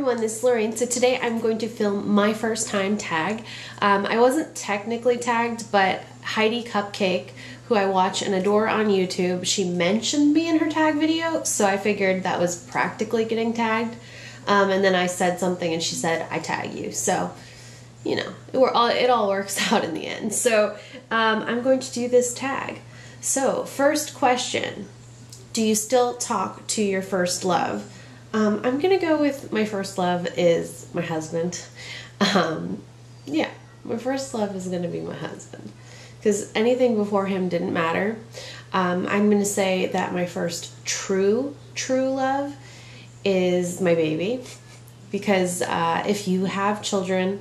everyone, this is Lorraine. So today I'm going to film my first time tag. I wasn't technically tagged, but Heidi Cupcake, who I watch and adore on YouTube, she mentioned me in her tag video, so I figured that was practically getting tagged. And then I said something and she said, I tag you. So, you know, it all works out in the end. So I'm going to do this tag. So first question, do you still talk to your first love? I'm gonna go with my first love is my husband. Yeah, my first love is gonna be my husband because anything before him didn't matter. I'm gonna say that my first true love is my baby, because if you have children,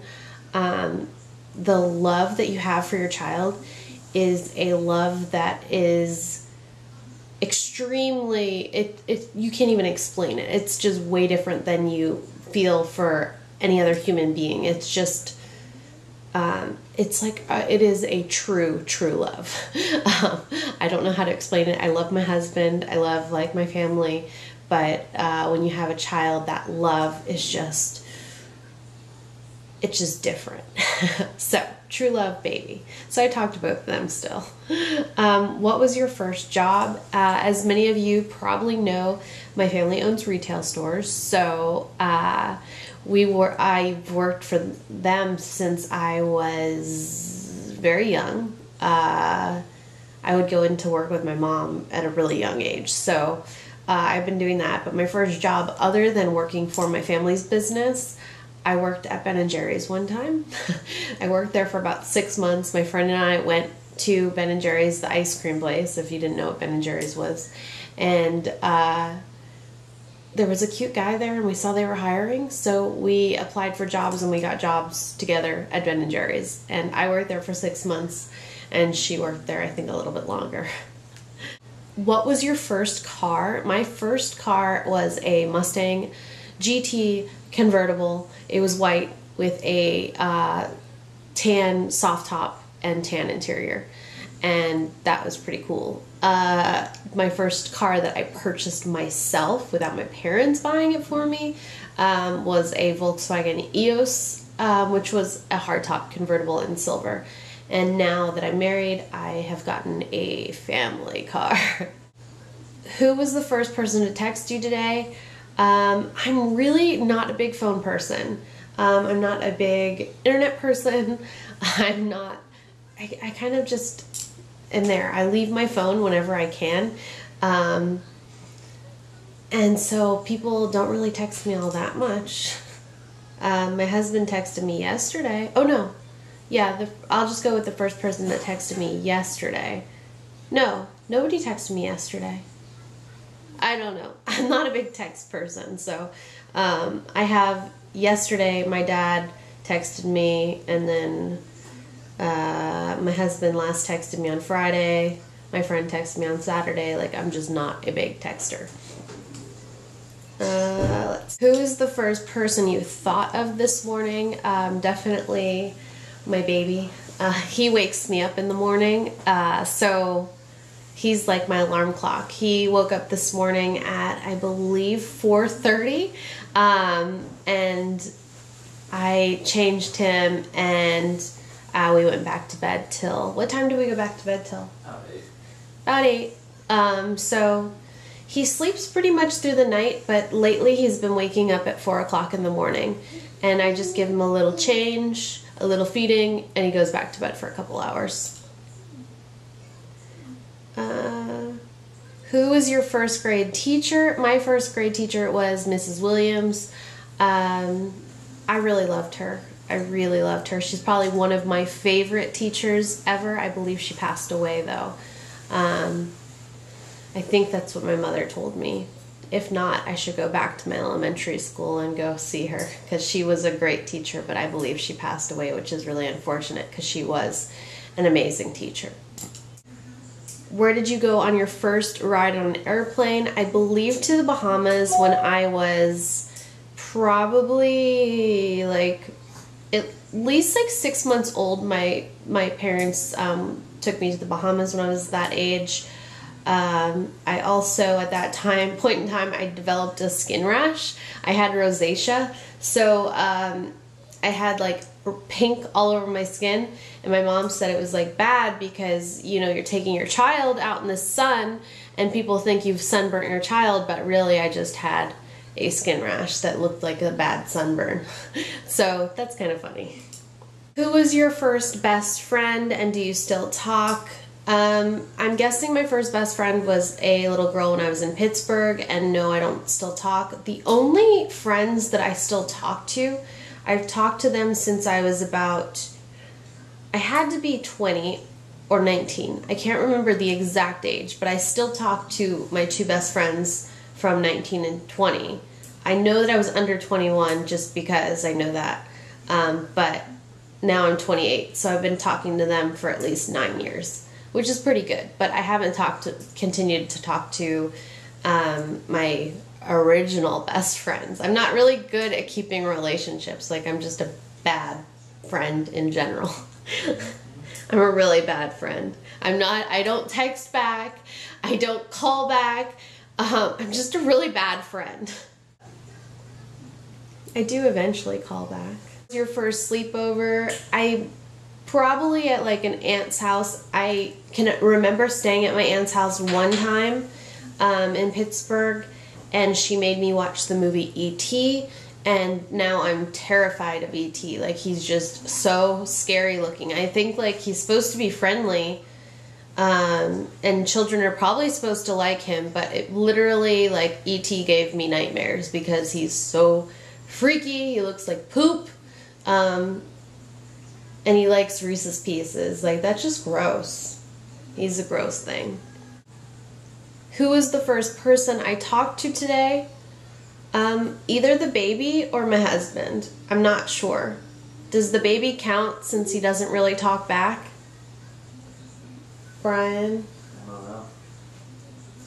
the love that you have for your child is a love that is extremely, you can't even explain it. It's just way different than you feel for any other human being. It's just, it's like, it is a true love. I don't know how to explain it. I love my husband. I love like my family, but when you have a child, that love is just, it's just different. So, true love, baby. So I talked to both of them still. What was your first job? As many of you probably know, my family owns retail stores. So I've worked for them since I was very young. I would go into work with my mom at a really young age. So I've been doing that. But my first job, other than working for my family's business, I worked at Ben & Jerry's one time. I worked there for about 6 months. My friend and I went to Ben & Jerry's, the ice cream place, if you didn't know what Ben & Jerry's was. And there was a cute guy there, and we saw they were hiring. So we applied for jobs, and we got jobs together at Ben & Jerry's. And I worked there for 6 months, and she worked there, I think, a little bit longer. What was your first car? My first car was a Mustang GT convertible. It was white with a tan soft top and tan interior, and that was pretty cool. My first car that I purchased myself without my parents buying it for me was a Volkswagen EOS, which was a hardtop convertible in silver. And now that I'm married, I have gotten a family car. Who was the first person to text you today? I'm really not a big phone person. I'm not a big internet person. I kind of just am there. I leave my phone whenever I can. And so people don't really text me all that much. My husband texted me yesterday. Oh no. Yeah, I'll just go with the first person that texted me yesterday. No, nobody texted me yesterday. I don't know. I'm not a big text person, so I have yesterday my dad texted me, and then my husband last texted me on Friday. My friend texted me on Saturday. Like, I'm just not a big texter. Who is the first person you thought of this morning? Definitely my baby. He wakes me up in the morning, so he's like my alarm clock. He woke up this morning at, I believe, 4:30, and I changed him, and we went back to bed till, what time did we go back to bed till? About 8. So he sleeps pretty much through the night, but lately he's been waking up at 4 o'clock in the morning, and I just give him a little change, a little feeding, and he goes back to bed for a couple hours. Who was your first grade teacher? My first grade teacher was Mrs. Williams. I really loved her. I really loved her. She's probably one of my favorite teachers ever. I believe she passed away, though. I think that's what my mother told me. If not, I should go back to my elementary school and go see her, because she was a great teacher, but I believe she passed away, which is really unfortunate because she was an amazing teacher. Where did you go on your first ride on an airplane? I believe to the Bahamas when I was probably like at least like 6 months old. My parents took me to the Bahamas when I was that age. I also, at that point in time, I developed a skin rash. I had rosacea, so I had like pink all over my skin, and my mom said it was like bad because, you know, you're taking your child out in the sun and people think you've sunburnt your child, but really I just had a skin rash that looked like a bad sunburn. So that's kind of funny. Who was your first best friend, and do you still talk? I'm guessing my first best friend was a little girl when I was in Pittsburgh, and no, I don't still talk. The only friends that I still talk to, I've talked to them since I was about, I had to be 20 or 19. I can't remember the exact age, but I still talk to my two best friends from 19 and 20. I know that I was under 21 just because I know that, but now I'm 28, so I've been talking to them for at least 9 years, which is pretty good. But I haven't continued to talk to my original best friends. I'm not really good at keeping relationships. Like, I'm just a bad friend in general. I'm a really bad friend. I don't text back. I don't call back. I'm just a really bad friend. I do eventually call back. Your first sleepover, I probably at like an aunt's house. I can remember staying at my aunt's house one time in Pittsburgh, and she made me watch the movie E.T., and now I'm terrified of E.T. Like, he's just so scary looking. I think like he's supposed to be friendly, and children are probably supposed to like him, but it literally, like, E.T. gave me nightmares because he's so freaky. He looks like poop. And he likes Reese's Pieces. Like, that's just gross. He's a gross thing. Who was the first person I talked to today? Either the baby or my husband. I'm not sure. Does the baby count since he doesn't really talk back? Brian? I don't know.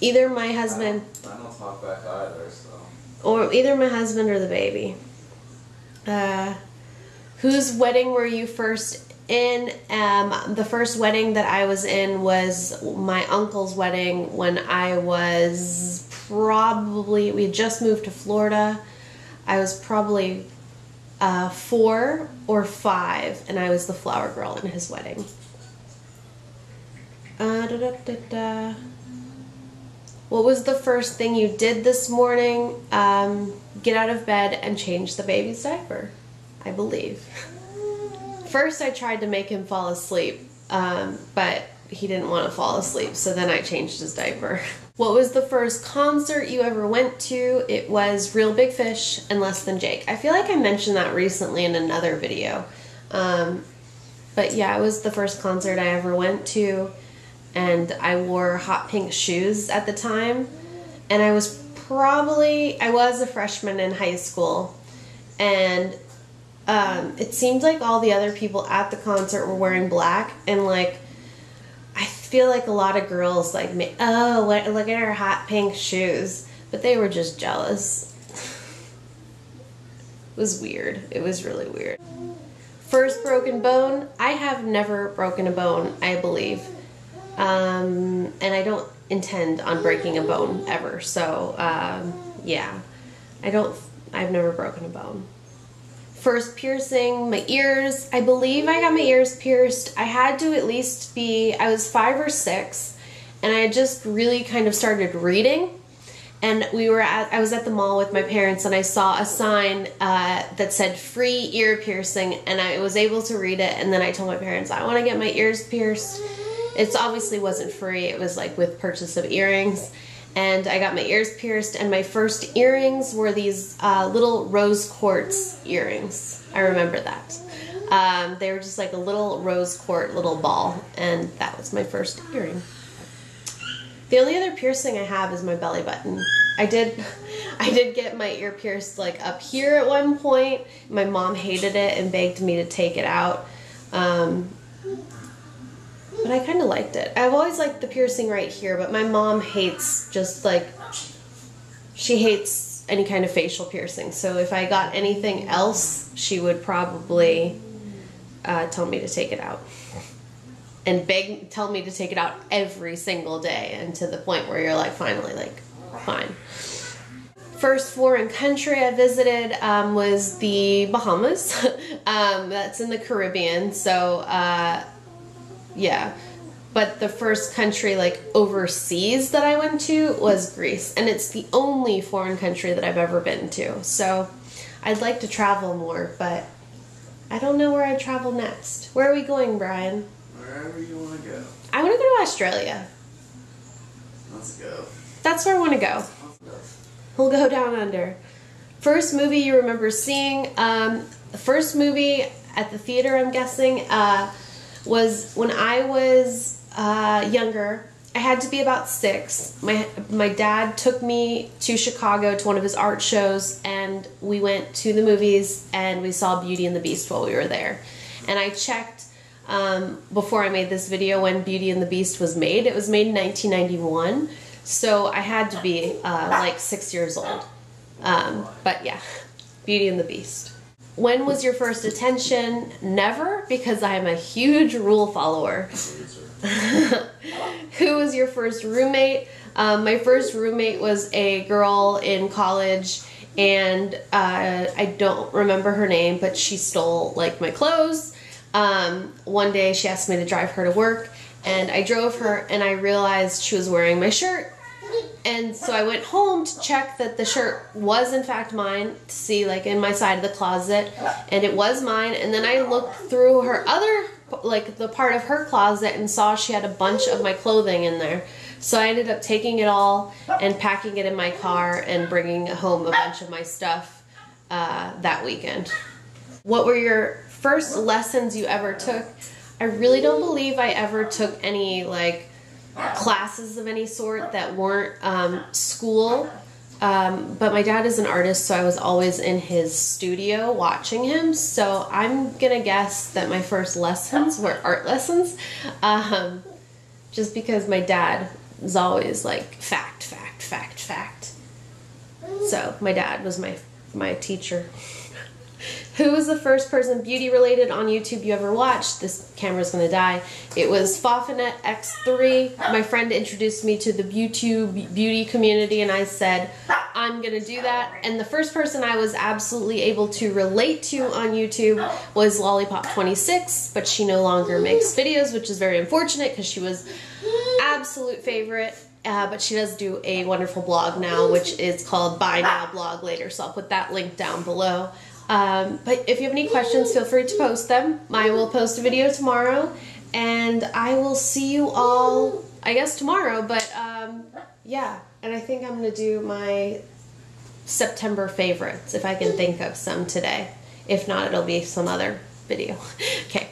Either my husband... I don't talk back either, so... Or either my husband or the baby. Whose wedding were you first in? The first wedding that I was in was my uncle's wedding when I was probably, we had just moved to Florida. I was probably 4 or 5, and I was the flower girl in his wedding. What was the first thing you did this morning? Get out of bed and change the baby's diaper, I believe. First, I tried to make him fall asleep, but he didn't want to fall asleep, so then I changed his diaper. What was the first concert you ever went to? It was Real Big Fish and Less Than Jake. I feel like I mentioned that recently in another video. But yeah, it was the first concert I ever went to, and I wore hot pink shoes at the time, and I was a freshman in high school, and it seemed like all the other people at the concert were wearing black, and like, I feel like a lot of girls like me, look at her hot pink shoes, but they were just jealous. It was weird. It was really weird. First broken bone? I have never broken a bone, I believe. And I don't intend on breaking a bone ever, so yeah. I've never broken a bone. First piercing, my ears. I believe I got my ears pierced. I had to at least be, I was 5 or 6, and I had just really kind of started reading. And I was at the mall with my parents, and I saw a sign that said free ear piercing, and I was able to read it, and then I told my parents, I want to get my ears pierced. It obviously wasn't free, it was like with purchase of earrings. And I got my ears pierced, and my first earrings were these little rose quartz earrings. I remember that. They were just like a little rose quartz little ball, and that was my first earring. The only other piercing I have is my belly button. I did get my ear pierced like up here at one point. My mom hated it and begged me to take it out. But I kind of liked it. I've always liked the piercing right here, but my mom hates she hates any kind of facial piercing. So if I got anything else, she would probably tell me to take it out. and tell me to take it out every single day, and to the point where you're like, finally, like, fine. First foreign country I visited was the Bahamas. That's in the Caribbean, so yeah. But the first country like overseas that I went to was Greece, and it's the only foreign country that I've ever been to. So I'd like to travel more, but I don't know where I'd travel next. Where are we going, Brian? Wherever you want to go. I want to go to Australia. Let's go. That's where I want to go. Let's go. We'll go down under. First movie you remember seeing? The first movie at the theater, I'm guessing, was when I was younger. I had to be about 6. My dad took me to Chicago to one of his art shows, and we went to the movies and we saw Beauty and the Beast while we were there. And I checked before I made this video when Beauty and the Beast was made. It was made in 1991, so I had to be like 6 years old. But yeah, Beauty and the Beast. When was your first attention? Never, because I am a huge rule follower. Who was your first roommate? My first roommate was a girl in college, and I don't remember her name, but she stole like my clothes. One day she asked me to drive her to work, and I drove her, and I realized she was wearing my shirt. And so I went home to check that the shirt was in fact mine, to see like in my side of the closet, and it was mine. And then I looked through her other, like the part of her closet, and saw she had a bunch of my clothing in there. So I ended up taking it all and packing it in my car and bringing home a bunch of my stuff that weekend. What were your first lessons you ever took? I really don't believe I ever took any like classes of any sort that weren't school, but my dad is an artist, so I was always in his studio watching him. So I'm gonna guess that my first lessons were art lessons, just because my dad was always like fact, fact, fact, fact. So my dad was my teacher. Who was the first person beauty related on YouTube you ever watched? This camera's gonna die. It was Foffinet X3. My friend introduced me to the YouTube beauty community, and I said, I'm gonna do that. And the first person I was absolutely able to relate to on YouTube was Lollipop26, but she no longer makes videos, which is very unfortunate because she was absolute favorite. But she does do a wonderful blog now, which is called Buy Now Blog Later, so I'll put that link down below. But if you have any questions, feel free to post them. I will post a video tomorrow, and I will see you all, I guess, tomorrow. But yeah, and I think I'm going to do my September favorites, if I can think of some today. If not, it'll be some other video. Okay.